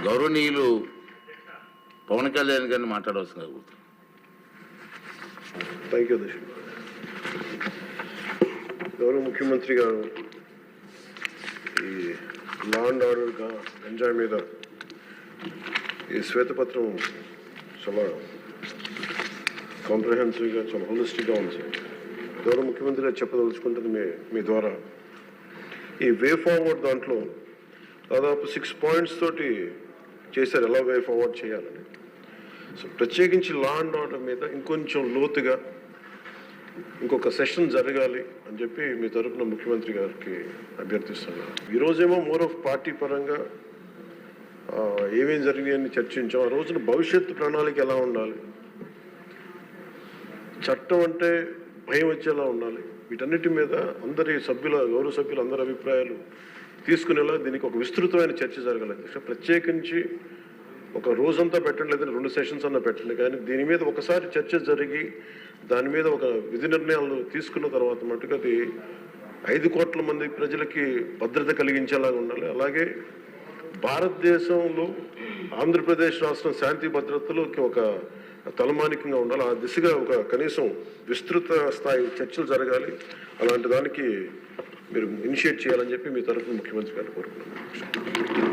గౌరవనీయులు పవన్ కళ్యాణ్ గారిని మాట్లాడవలసిందిగా కోరుతున్నాను. Thank you Darshan. గౌరవ ముఖ్యమంత్రి గారు ఈ లా అండ్ ఆర్డర్ గంజాయి మీద ఈ శ్వేతపత్రం చాలా కాంప్రహెన్సివ్గా, చాలా హోలిస్టిక్గా ఉంది సార్. గౌరవ ముఖ్యమంత్రి గారు చెప్పదలుచుకుంటుంది మీ ద్వారా ఈ వే ఫార్వర్డ్ దాంట్లో దాదాపు 6 పాయింట్స్ తోటి చేశారు ఎలా వే ఫార్వర్డ్ చేయాలని. సో ప్రత్యేకించి లా అండ్ ఆర్డర్ మీద ఇంకొంచెం లోతుగా ఇంకొక సెషన్ జరగాలి అని చెప్పి మీ తరఫున ముఖ్యమంత్రి గారికి అభ్యర్థిస్తున్నాను. ఈరోజేమో మోర్ ఆఫ్ పార్టీ పరంగా ఏమేం జరిగాయని చర్చించాం. ఆ రోజున భవిష్యత్తు ప్రణాళిక ఎలా ఉండాలి, చట్టం అంటే భయం వచ్చేలా ఉండాలి, వీటన్నిటి మీద అందరి గౌరవ సభ్యులు అందరి అభిప్రాయాలు తీసుకునేలా దీనికి ఒక విస్తృతమైన చర్చ జరగాలి. ప్రత్యేకించి ఒక రోజంతా పెట్టండి, లేదంటే 2 సెషన్స్ అన్నా పెట్టండి, కానీ దీని మీద ఒకసారి చర్చ జరిగి దాని మీద ఒక విధి నిర్ణయాలు తీసుకున్న తర్వాత మటుకు అది 5 కోట్ల మంది ప్రజలకి భద్రత కలిగించేలాగా ఉండాలి. అలాగే భారతదేశంలో ఆంధ్రప్రదేశ్ రాష్ట్రం శాంతి భద్రతలోకి ఒక తలమానికంగా ఉండాలి. ఆ దిశగా ఒక కనీసం విస్తృత స్థాయి చర్చలు జరగాలి. అలాంటి దానికి మీరు ఇనిషియేట్ చేయాలని చెప్పి మీ తరఫున ముఖ్యమంత్రి గారిని కోరుకున్నాను.